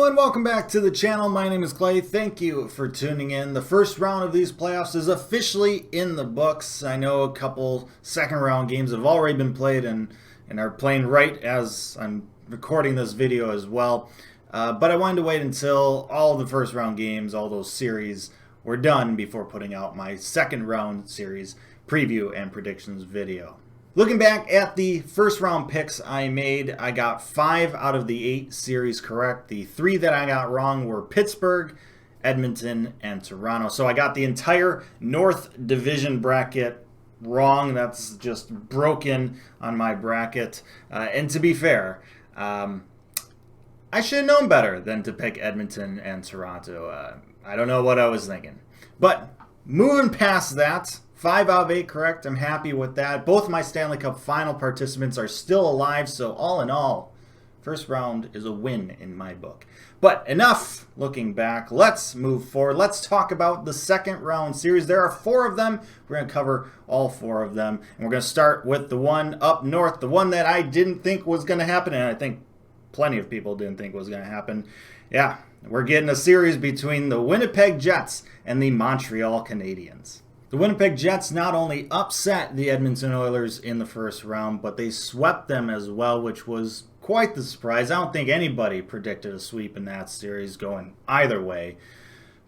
Hello and welcome back to the channel. My name is Clay. Thank you for tuning in. The first round of these playoffs is officially in the books. I know a couple second round games have already been played and are playing right as I'm recording this video as well. But I wanted to wait until all the first round games, all those series were done before putting out my second round series preview and predictions video. Looking back at the first round picks I made, I got 5 out of the 8 series correct. The 3 that I got wrong were Pittsburgh, Edmonton, and Toronto. So I got the entire North Division bracket wrong. That's just broken on my bracket. And to be fair, I should have known better than to pick Edmonton and Toronto. I don't know what I was thinking. But moving past that, 5 out of 8 correct. I'm happy with that. Both my Stanley Cup final participants are still alive, so all in all, first round is a win in my book. But enough looking back. Let's move forward. Let's talk about the second round series. There are 4 of them. We're going to cover all 4 of them. And we're going to start with the one up north, the one that I didn't think was going to happen, and I think plenty of people didn't think was going to happen. Yeah, we're getting a series between the Winnipeg Jets and the Montreal Canadiens. The Winnipeg Jets not only upset the Edmonton Oilers in the first round, but they swept them as well, which was quite the surprise. I don't think anybody predicted a sweep in that series going either way.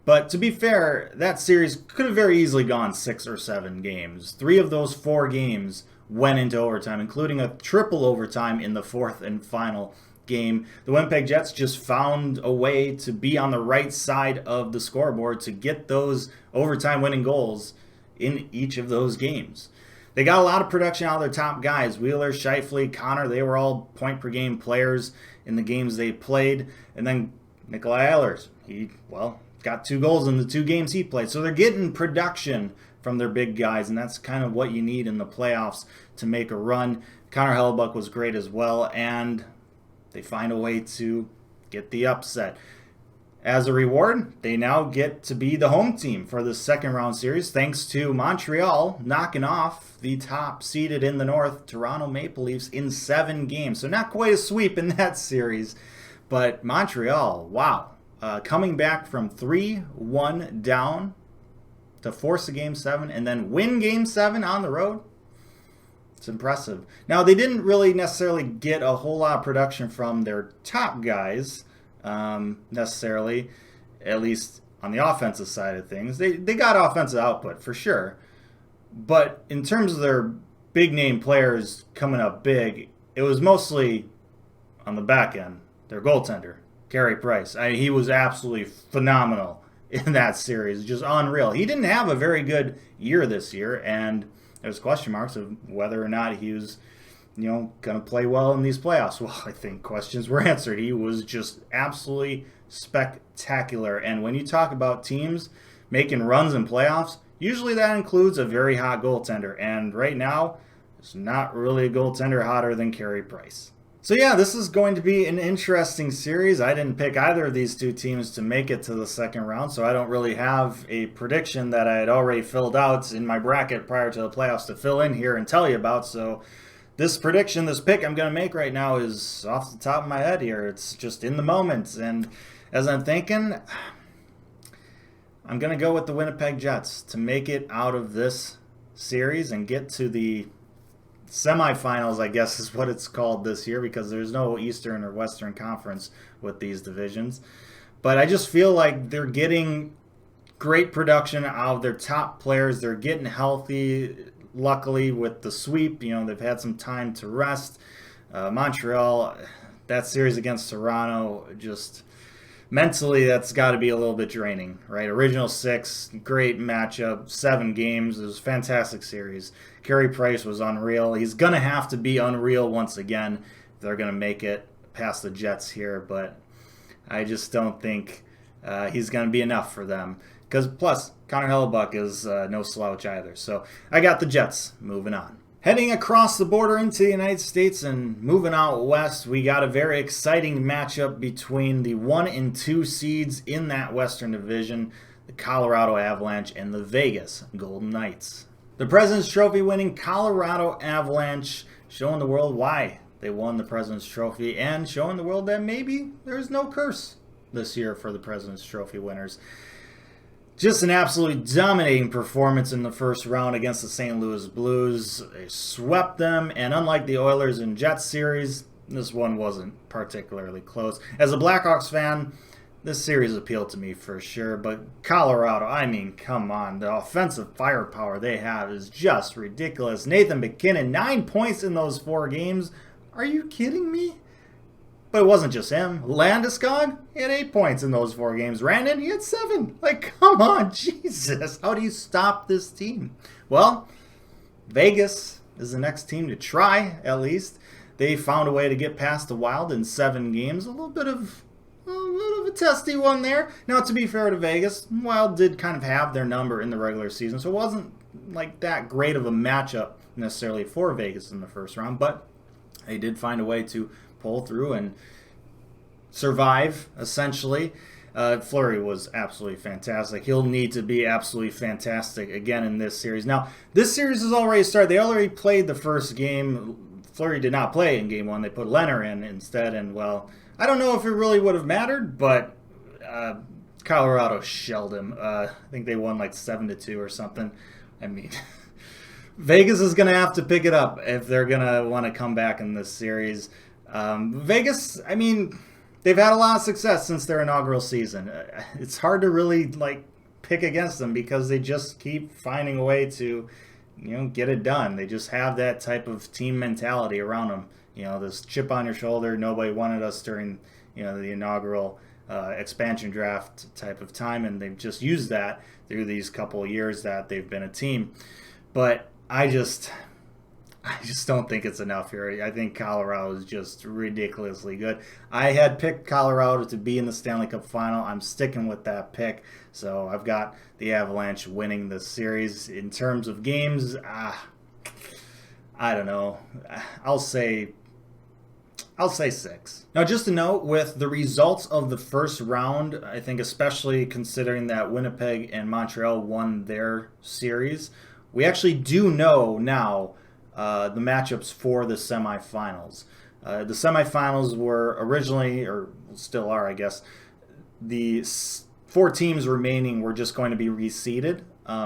But to be fair, that series could have very easily gone 6 or 7 games. 3 of those 4 games went into overtime, including a triple overtime in the 4th and final game. The Winnipeg Jets just found a way to be on the right side of the scoreboard to get those overtime winning goals in each of those games. They got a lot of production out of their top guys. Wheeler, Scheifele, Connor, they were all point-per-game players in the games they played. And then Nikolai Ehlers, he got 2 goals in the 2 games he played. So they're getting production from their big guys, and that's kind of what you need in the playoffs to make a run. Connor Hellebuyck was great as well, and they find a way to get the upset. As a reward, they now get to be the home team for the second round series, thanks to Montreal knocking off the top seeded in the North, Toronto Maple Leafs, in 7 games. So not quite a sweep in that series, but Montreal, wow. Coming back from 3-1 down to force a Game 7 and then win Game 7 on the road. It's impressive. Now, they didn't really necessarily get a whole lot of production from their top guys, necessarily, at least on the offensive side of things. They got offensive output for sure, but in terms of their big name players coming up big, it was mostly on the back end. Their goaltender, Carey Price, he was absolutely phenomenal in that series, just unreal. He didn't have a very good year this year, and there's question marks of whether or not he was going to play well in these playoffs. Well, I think questions were answered. He was just absolutely spectacular. And when you talk about teams making runs in playoffs, usually that includes a very hot goaltender. And right now, there's not really a goaltender hotter than Carey Price. So yeah, this is going to be an interesting series. I didn't pick either of these 2 teams to make it to the second round, so I don't really have a prediction that I had already filled out in my bracket prior to the playoffs to fill in here and tell you about. So this prediction, this pick I'm going to make right now is off the top of my head here. It's just in the moment. And as I'm thinking, I'm going to go with the Winnipeg Jets to make it out of this series and get to the semifinals, I guess is what it's called this year, because there's no Eastern or Western Conference with these divisions. But I just feel like they're getting great production out of their top players. They're getting healthy. Luckily, with the sweep, they've had some time to rest. Montreal, that series against Toronto, just mentally, that's got to be a little bit draining, right? Original 6, great matchup, 7 games. It was a fantastic series. Carey Price was unreal. He's going to have to be unreal once again if they're going to make it past the Jets here, but I just don't think he's going to be enough for them. Because plus, Connor Hellebuyck is no slouch either. So I got the Jets moving on. Heading across the border into the United States and moving out west, we got a very exciting matchup between the 1 and 2 seeds in that Western Division, the Colorado Avalanche and the Vegas Golden Knights. The President's Trophy winning Colorado Avalanche showing the world why they won the President's Trophy and showing the world that maybe there's no curse this year for the President's Trophy winners. Just an absolutely dominating performance in the first round against the St. Louis Blues. They swept them, and unlike the Oilers and Jets series, this one wasn't particularly close. As a Blackhawks fan, this series appealed to me for sure, but Colorado, I mean, come on. The offensive firepower they have is just ridiculous. Nathan MacKinnon, 9 points in those 4 games. Are you kidding me? But it wasn't just him. Landeskog, he had 8 points in those 4 games. Rantanen, he had 7. Like, come on, Jesus. How do you stop this team? Well, Vegas is the next team to try, at least. They found a way to get past the Wild in 7 games. A little bit of a testy one there. Now, to be fair to Vegas, Wild did kind of have their number in the regular season, so it wasn't like that great of a matchup necessarily for Vegas in the first round, but they did find a way to pull through and survive, essentially. Fleury was absolutely fantastic. He'll need to be absolutely fantastic again in this series. Now, this series has already started. They already played the first game. Fleury did not play in game 1. They put Leonard in instead, and, well, I don't know if it really would have mattered, but Colorado shelled him. I think they won like 7-2 or something. I mean, Vegas is going to have to pick it up if they're going to want to come back in this series. Vegas, I mean, they've had a lot of success since their inaugural season. It's hard to really pick against them because they just keep finding a way to, get it done. They just have that type of team mentality around them. This chip on your shoulder. Nobody wanted us during, the inaugural expansion draft type of time, and they've just used that through these couple of years that they've been a team. But I just don't think it's enough here. I think Colorado is just ridiculously good. I had picked Colorado to be in the Stanley Cup final. I'm sticking with that pick. So I've got the Avalanche winning this series. In terms of games, I don't know. I'll say 6. Now, just to note, with the results of the first round, I think especially considering that Winnipeg and Montreal won their series, we actually do know now the matchups for the semifinals. The semifinals were originally, or still are, I guess, the 4 teams remaining were just going to be reseeded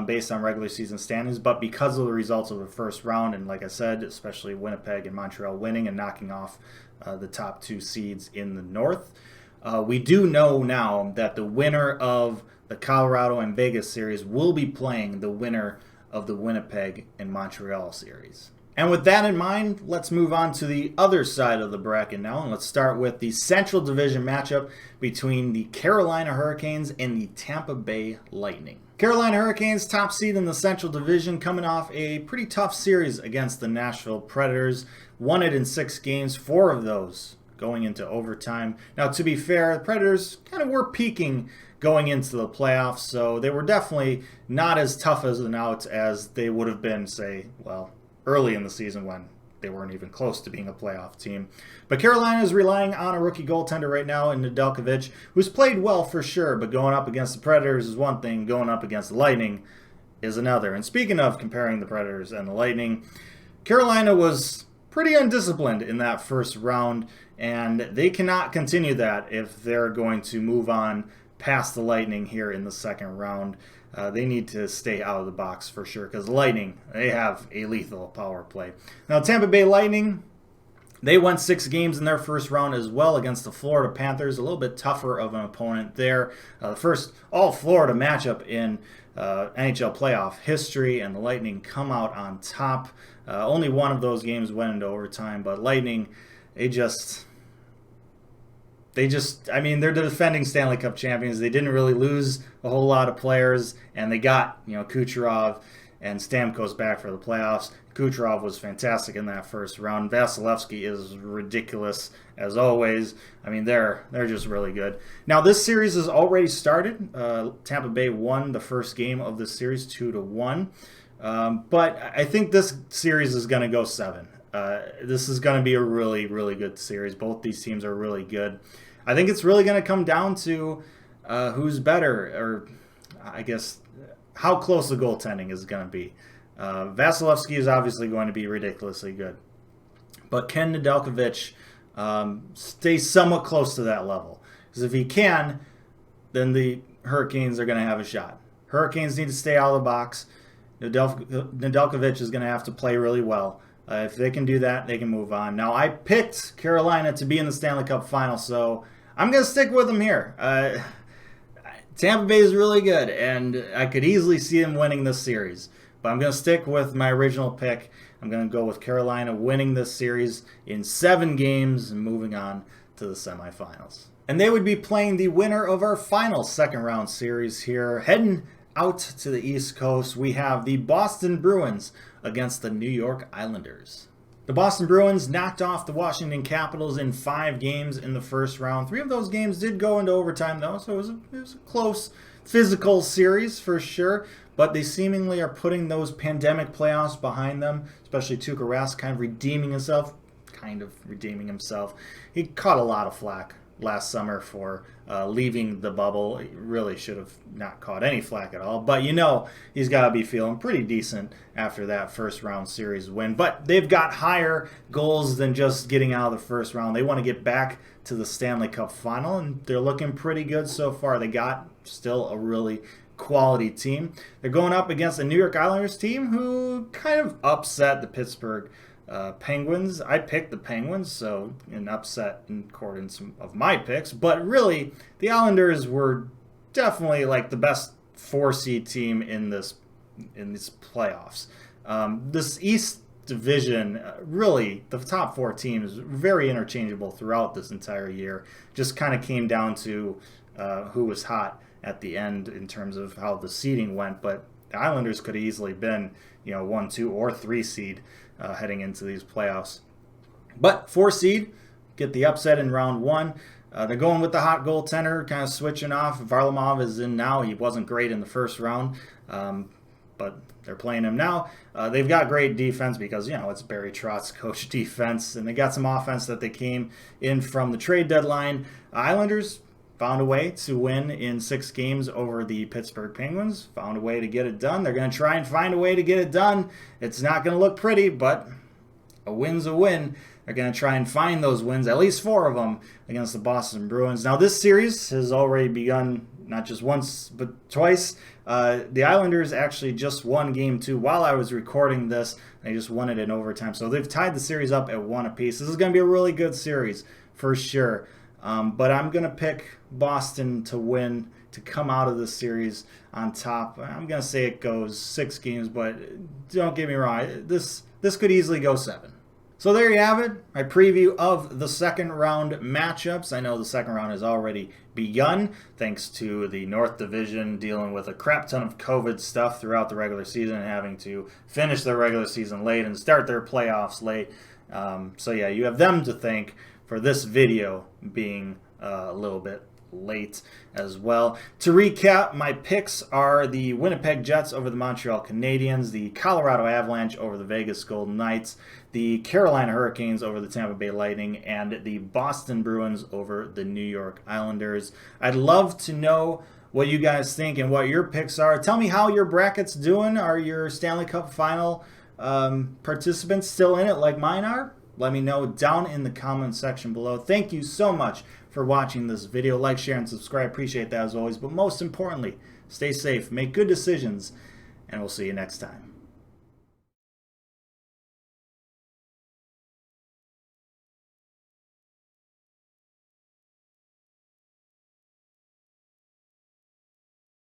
based on regular season standings, but because of the results of the first round, and like I said, especially Winnipeg and Montreal winning and knocking off the top 2 seeds in the North, we do know now that the winner of the Colorado and Vegas series will be playing the winner of the Winnipeg and Montreal series. And with that in mind, let's move on to the other side of the bracket now, and let's start with the Central Division matchup between the Carolina Hurricanes and the Tampa Bay Lightning. Carolina Hurricanes, top seed in the Central Division, coming off a pretty tough series against the Nashville Predators. Won it in 6 games, 4 of those going into overtime. Now, to be fair, the Predators kind of were peaking going into the playoffs, so they were definitely not as tough as an out as they would have been, say, early in the season when they weren't even close to being a playoff team. But Carolina is relying on a rookie goaltender right now in Jakubczak, who's played well for sure, but going up against the Predators is one thing, going up against the Lightning is another. And speaking of comparing the Predators and the Lightning, Carolina was pretty undisciplined in that first round, and they cannot continue that if they're going to move on past the Lightning here in the second round. They need to stay out of the box for sure, because Lightning, they have a lethal power play. Now, Tampa Bay Lightning, they won 6 games in their first round as well against the Florida Panthers. A little bit tougher of an opponent there. The first all-Florida matchup in NHL playoff history, and the Lightning come out on top. Only one of those games went into overtime, but Lightning, they're the defending Stanley Cup champions. They didn't really lose a whole lot of players, and they got, Kucherov and Stamkos back for the playoffs. Kucherov was fantastic in that first round. Vasilevsky is ridiculous as always. They're just really good. Now, this series has already started. Tampa Bay won the first game of this series 2-1. But I think this series is going to go 7. This is going to be a really, really good series. Both these teams are really good. I think it's really going to come down to who's better, or I guess how close the goaltending is going to be. Vasilevsky is obviously going to be ridiculously good, but can Jakubczak stay somewhat close to that level? Because if he can, then the Hurricanes are going to have a shot. Hurricanes need to stay out of the box. Nedeljkovic is going to have to play really well. If they can do that, they can move on. Now, I picked Carolina to be in the Stanley Cup Final, so I'm going to stick with them here. Tampa Bay is really good, and I could easily see them winning this series. But I'm going to stick with my original pick. I'm going to go with Carolina winning this series in 7 games and moving on to the semifinals. And they would be playing the winner of our final second-round series here. Heading out to the East Coast, we have the Boston Bruins against the New York Islanders. The Boston Bruins knocked off the Washington Capitals in 5 games in the first round. 3 of those games did go into overtime, though, so it was a close, physical series for sure. But they seemingly are putting those pandemic playoffs behind them, especially Tuukka Rask kind of redeeming himself. He caught a lot of flack last summer for leaving the bubble. He really should have not caught any flack at all. But he's got to be feeling pretty decent after that first round series win. But they've got higher goals than just getting out of the first round. They want to get back to the Stanley Cup Final, and they're looking pretty good so far. They got still a really quality team. They're going up against the New York Islanders team who kind of upset the Pittsburgh Penguins. I picked the Penguins, so an upset in accordance of my picks. But really, the Islanders were definitely like the best 4-seed team in these playoffs. This East Division, really, the top 4 teams, very interchangeable throughout this entire year. Just kind of came down to who was hot at the end in terms of how the seeding went. But the Islanders could have easily been, 1, 2, or 3 seed heading into these playoffs. But 4 seed, get the upset in round 1. They're going with the hot goaltender, kind of switching off. Varlamov is in now. He wasn't great in the first round, but they're playing him now. They've got great defense because, it's Barry Trotz's coach defense, and they got some offense that they came in from the trade deadline. Islanders found a way to win in 6 games over the Pittsburgh Penguins. Found a way to get it done. They're going to try and find a way to get it done. It's not going to look pretty, but a win's a win. They're going to try and find those wins, at least 4 of them, against the Boston Bruins. Now, this series has already begun not just once, but twice. The Islanders actually just won Game 2 while I was recording this. They just won it in overtime. So they've tied the series up at 1 apiece. This is going to be a really good series for sure. But I'm going to pick Boston to win, to come out of this series on top. I'm going to say it goes 6 games, but don't get me wrong. This could easily go 7. So there you have it, my preview of the second round matchups. I know the second round has already begun, thanks to the North Division dealing with a crap ton of COVID stuff throughout the regular season and having to finish their regular season late and start their playoffs late. So yeah, you have them to thank for this video being a little bit late as well. To recap, my picks are the Winnipeg Jets over the Montreal Canadiens, the Colorado Avalanche over the Vegas Golden Knights, the Carolina Hurricanes over the Tampa Bay Lightning, and the Boston Bruins over the New York Islanders. I'd love to know what you guys think and what your picks are. Tell me how your bracket's doing. Are your Stanley Cup Final participants still in it like mine are? Let me know down in the comment section below. Thank you so much for watching this video. Like, share, and subscribe. Appreciate that as always. But most importantly, stay safe, make good decisions, and we'll see you next time.